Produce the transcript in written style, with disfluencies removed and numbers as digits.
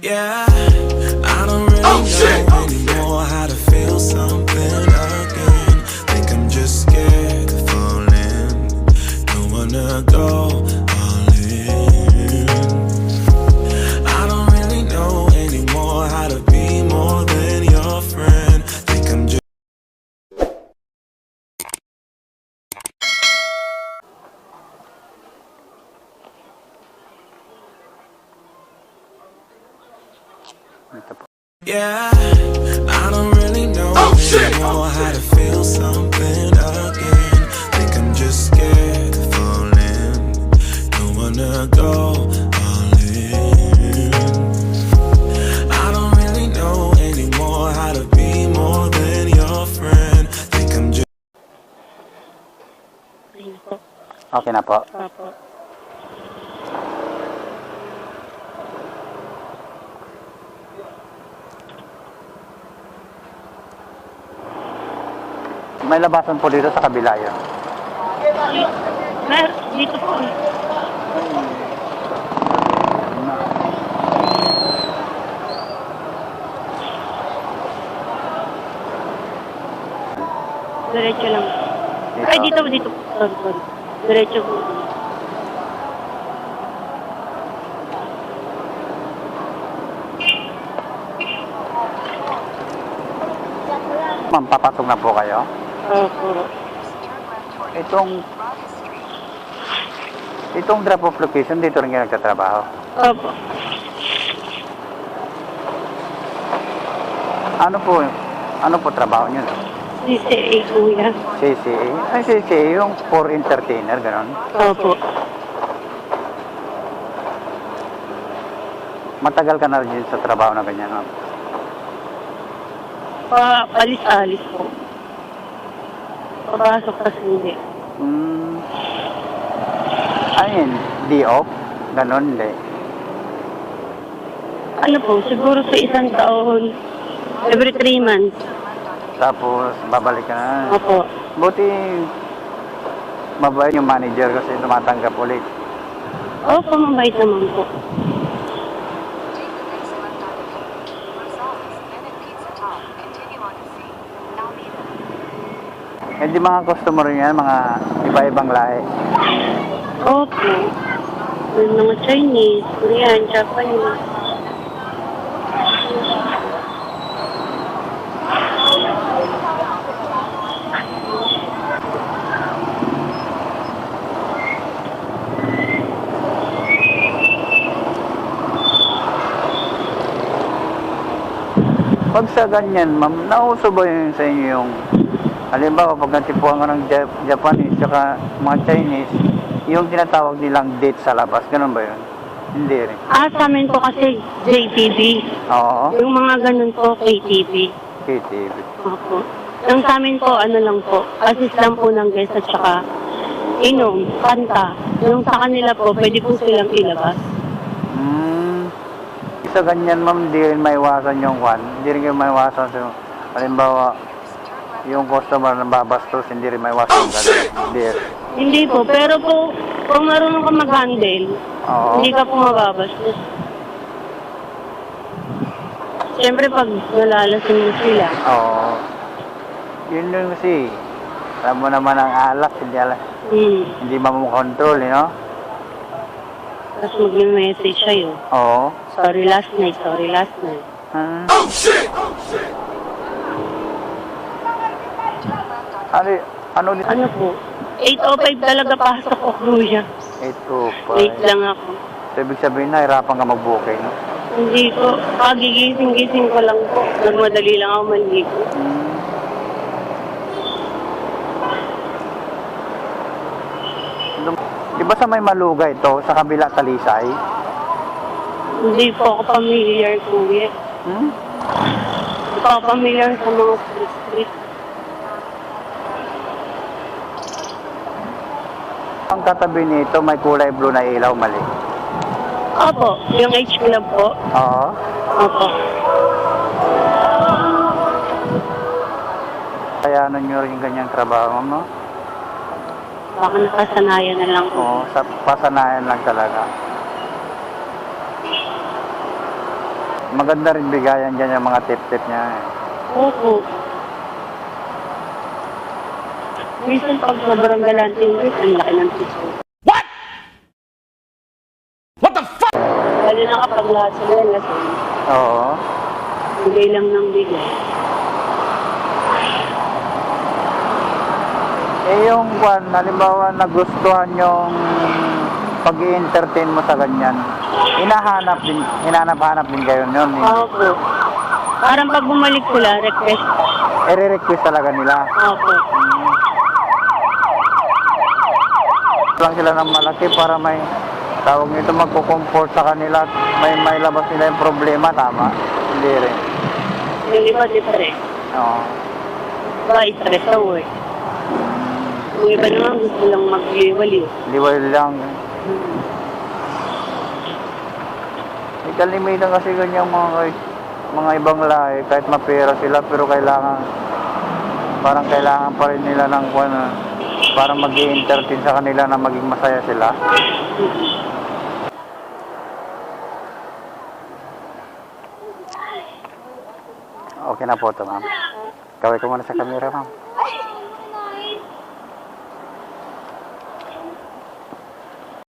Yeah, I don't really know anymore how to feel something again. Think I'm just scared of falling. Don't wanna go all in. I don't really know anymore how to be more than your friend. Think I'm just yeah, I don't really know anymore how to feel something again. Think I'm just scared of falling. Don't wanna go all in. I don't really know anymore how to be more than your friend. Think I'm just Okay na po. Opo. May labasan po dito sa kabila yun. Dito po. Diretso lang. Ay, dito. Sorry. Diretso po. Ma'am, papasok na po kayo. Opo. Itong drop off location, dito rin kayo nagtatrabaho. Opo. Ano po trabaho nyo? CCA kuya. CCA? Ay, CCA yung for entertainer, gano'n. Opo. Matagal ka na rin sa trabaho na ganyan, ma'am. Alis-alis po. Papasok kasi hindi. Ayun, day off? Ganon, hindi. Ano po, siguro sa isang taon, every 3 months. Tapos, babalik ka na. Opo. Buti, mabait yung manager kasi tumatanggap ulit. Opo, mabait naman po. Hindi mga customer yan, mga iba-ibang lahi. Opo. Yung mga Chinese, Korean, Japanese. Pag sa ganyan, ma'am, nauso ba yun sa inyo yung, halimbawa, pag natipuan ka ng Japanese tsaka mga Chinese, yung tinatawag nilang date sa labas, ganun ba yun? Hindi rin. Sa amin po kasi JTV. Oo, Yung mga ganun po, KTV. KTV. Opo. Yung sa amin po, ano lang po, assist lang po ng guest at saka inom, kanta. Yung sa kanila po, pwede po silang ilabas. Sa ganyan, ma'am, hindi rin maiwasan yung hindi rin kayo maiwasan sa, halimbawa, yung customer na babastos, hindi rin maiwasan yung gano'n. Hindi rin. Hindi po, pero po, kung marunong ka mag-handle, Oo. hindi ka po mababastos. Siyempre, pag nalalasing mo sila, Oo. Yun yung kasi, alam mo naman ang alak, hindi mamukontrol, you know? tapos mag-message sa'yo. Oo. Sorry last night. Hmm. Ano din? Ano po? 8:05 talaga pasok ko, kuya. 825. Late lang ako. So, ibig sabihin, nahirapan ka mag-booking, no? Hindi po. Pagigising-gising ko lang po. Nagmadali lang ako maligo. Di ba sa may malugay ito, sa kabila Talisay? Hindi po ako familiar, kuya. Hindi po ako familiar sa mga street. Ang katabi nito, may kulay blue na ilaw, mali. Opo, yung H Club po. Oo. Opo. Kaya ano nyo rin ganyang trabaho, no? Baka nakasanayan na lang po. Oo, sa pasanayan lang talaga. maganda rin bigayan dyan yung mga tip-tip niya. Opo. Minsan pag sobrang galante yung guys, ang laki ng piso. Lalo na kapag lahat sila lasing, Oo. bigay lang ng bigay. Eh yung kwan, halimbawa nagustuhan yung pag-i-entertain mo sa ganyan, hinahanap din kayo yun. Opo. Parang pag bumalik sila, request. I-request talaga nila. Opo. Lang sila ng malaki para may tawag nito magko-comfort sa kanila at may labas nila yung problema, tama? Hindi rin. Yung iba different. Oo. Baka stress sa work. Yung iba naman gusto lang mag-liwaliw. Liwal lang. May kalimitan kasi ganyan mga ibang lahi, kahit mapera sila pero parang kailangan pa rin nila ng para mag-i-entertain sa kanila na maging masaya sila. Okay na po ito, ma'am. Kaway ko muna sa camera, ma'am.